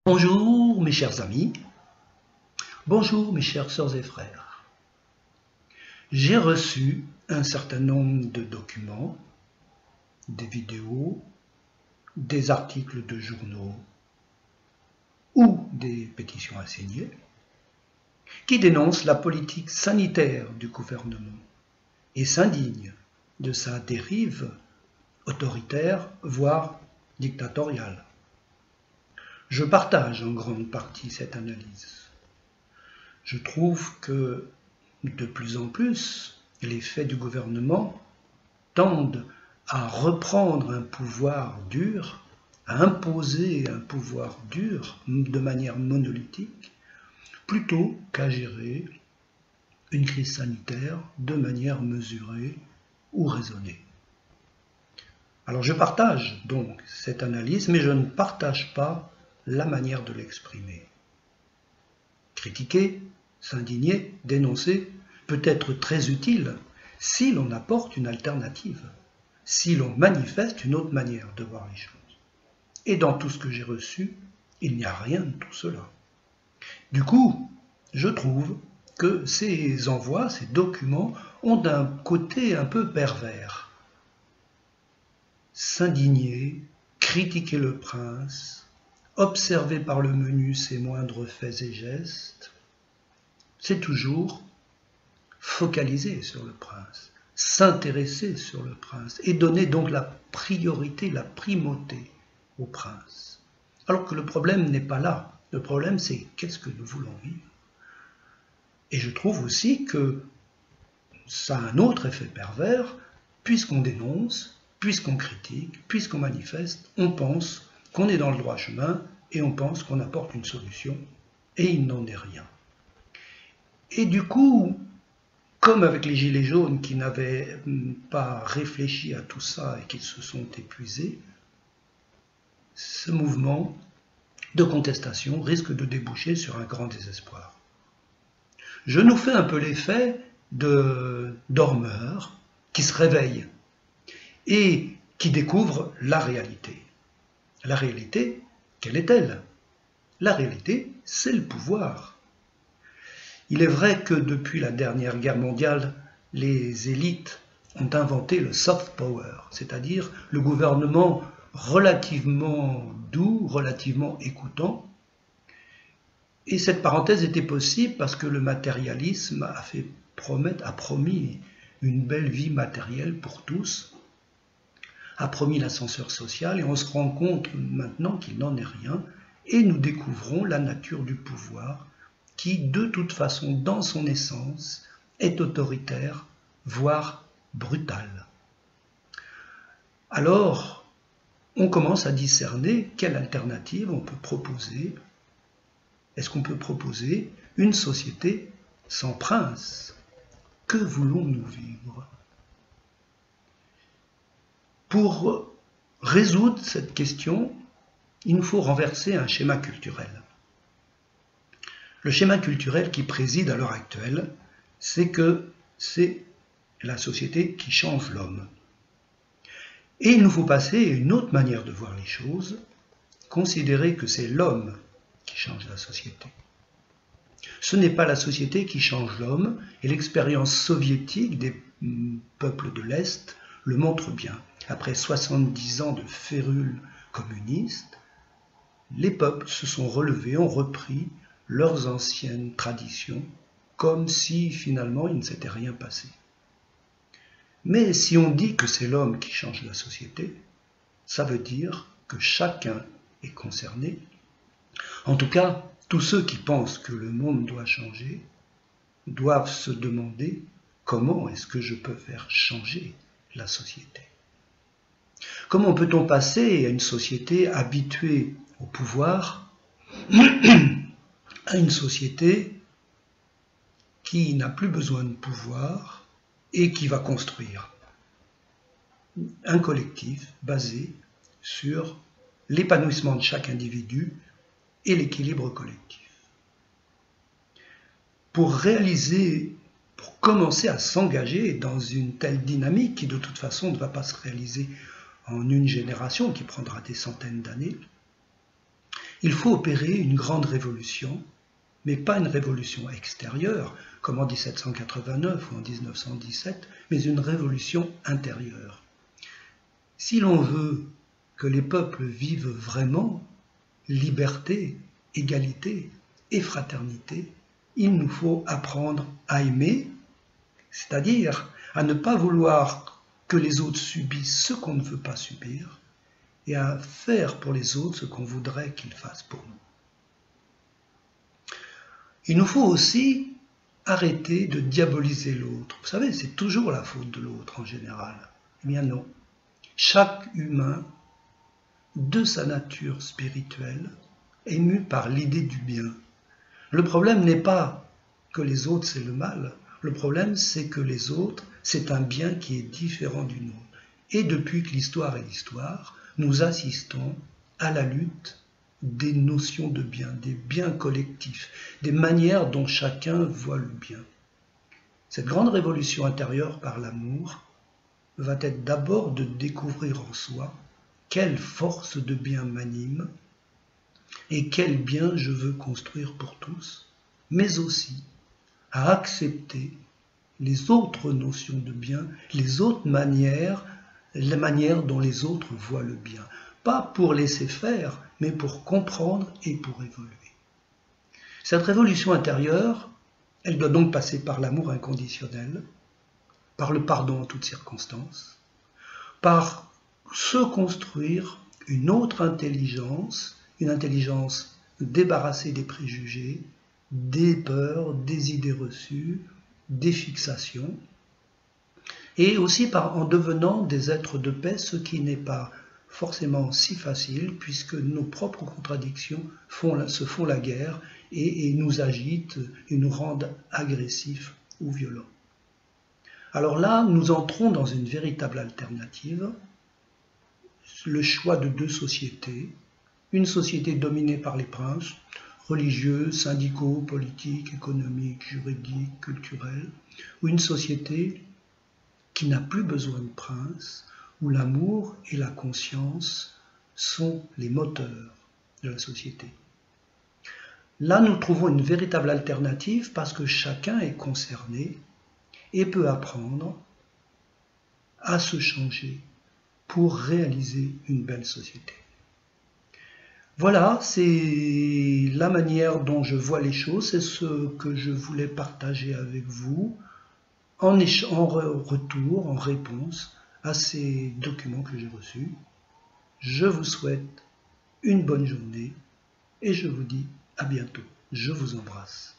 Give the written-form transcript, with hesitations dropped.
Bonjour mes chers amis, bonjour mes chères sœurs et frères. J'ai reçu un certain nombre de documents, des vidéos, des articles de journaux ou des pétitions à signer qui dénoncent la politique sanitaire du gouvernement et s'indignent de sa dérive autoritaire, voire dictatoriale. Je partage en grande partie cette analyse. Je trouve que de plus en plus, les faits du gouvernement tendent à reprendre un pouvoir dur, à imposer un pouvoir dur de manière monolithique, plutôt qu'à gérer une crise sanitaire de manière mesurée ou raisonnée. Alors je partage donc cette analyse, mais je ne partage pas la manière de l'exprimer. Critiquer, s'indigner, dénoncer peut être très utile si l'on apporte une alternative, si l'on manifeste une autre manière de voir les choses. Et dans tout ce que j'ai reçu, il n'y a rien de tout cela. Du coup, je trouve que ces envois, ces documents, ont un côté un peu pervers. S'indigner, critiquer le prince, observer par le menu ses moindres faits et gestes, c'est toujours focaliser sur le prince, s'intéresser sur le prince et donner donc la priorité, la primauté au prince. Alors que le problème n'est pas là. Le problème, c'est qu'est-ce que nous voulons vivre. Et je trouve aussi que ça a un autre effet pervers, puisqu'on dénonce, puisqu'on critique, puisqu'on manifeste, on pense qu'on est dans le droit chemin et on pense qu'on apporte une solution, et il n'en est rien. Et du coup, comme avec les Gilets jaunes qui n'avaient pas réfléchi à tout ça et qui se sont épuisés, ce mouvement de contestation risque de déboucher sur un grand désespoir. Je nous fais un peu l'effet de dormeurs qui se réveillent et qui découvrent la réalité. La réalité, quelle est-elle? La réalité, c'est le pouvoir. Il est vrai que depuis la dernière guerre mondiale, les élites ont inventé le soft power, c'est-à-dire le gouvernement relativement doux, relativement écoutant. Et cette parenthèse était possible parce que le matérialisme a promis une belle vie matérielle pour tous, a promis l'ascenseur social, et on se rend compte maintenant qu'il n'en est rien, et nous découvrons la nature du pouvoir qui, de toute façon, dans son essence, est autoritaire, voire brutal. Alors, on commence à discerner quelle alternative on peut proposer. Est-ce qu'on peut proposer une société sans prince? Que voulons-nous vivre? Pour résoudre cette question, il nous faut renverser un schéma culturel. Le schéma culturel qui préside à l'heure actuelle, c'est que c'est la société qui change l'homme. Et il nous faut passer à une autre manière de voir les choses, considérer que c'est l'homme qui change la société. Ce n'est pas la société qui change l'homme, et l'expérience soviétique des peuples de l'Est le montre bien. Après 70 ans de férule communiste, les peuples se sont relevés, ont repris leurs anciennes traditions, comme si finalement il ne s'était rien passé. Mais si on dit que c'est l'homme qui change la société, ça veut dire que chacun est concerné. En tout cas, tous ceux qui pensent que le monde doit changer doivent se demander comment est-ce que je peux faire changer la société. Comment peut-on passer à une société habituée au pouvoir à une société qui n'a plus besoin de pouvoir et qui va construire un collectif basé sur l'épanouissement de chaque individu et l'équilibre collectif. Pour commencer à s'engager dans une telle dynamique qui de toute façon ne va pas se réaliser en une génération, qui prendra des centaines d'années, Il faut opérer une grande révolution, mais pas une révolution extérieure, comme en 1789 ou en 1917, mais une révolution intérieure. Si l'on veut que les peuples vivent vraiment liberté, égalité et fraternité, il nous faut apprendre à aimer, c'est-à-dire à ne pas vouloir que les autres subissent ce qu'on ne veut pas subir, et à faire pour les autres ce qu'on voudrait qu'ils fassent pour nous. Il nous faut aussi arrêter de diaboliser l'autre. Vous savez, c'est toujours la faute de l'autre en général. Eh bien non. Chaque humain, de sa nature spirituelle, est mu par l'idée du bien. Le problème n'est pas que les autres c'est le mal. Le problème c'est que les autres c'est un bien qui est différent du nôtre. Et depuis que l'histoire est l'histoire, nous assistons à la lutte des notions de bien, des biens collectifs, des manières dont chacun voit le bien. Cette grande révolution intérieure par l'amour va être d'abord de découvrir en soi quelle force de bien m'anime et quel bien je veux construire pour tous, mais aussi à accepter les autres notions de bien, les autres manières, les manières dont les autres voient le bien. Pas pour laisser faire, mais pour comprendre et pour évoluer. Cette révolution intérieure, elle doit donc passer par l'amour inconditionnel, par le pardon en toutes circonstances, par se construire une autre intelligence, une intelligence débarrassée des préjugés, des peurs, des idées reçues, des fixations, et aussi en devenant des êtres de paix, ce qui n'est pas forcément si facile, puisque nos propres contradictions se font la guerre et nous agitent et nous rendent agressifs ou violents. Alors là, nous entrons dans une véritable alternative, le choix de deux sociétés, une société dominée par les princes, religieux, syndicaux, politiques, économiques, juridiques, culturels, ou une société qui n'a plus besoin de princes, où l'amour et la conscience sont les moteurs de la société. Là, nous trouvons une véritable alternative parce que chacun est concerné et peut apprendre à se changer pour réaliser une belle société. Voilà, c'est la manière dont je vois les choses, c'est ce que je voulais partager avec vous en retour, en réponse à ces documents que j'ai reçus. Je vous souhaite une bonne journée et je vous dis à bientôt. Je vous embrasse.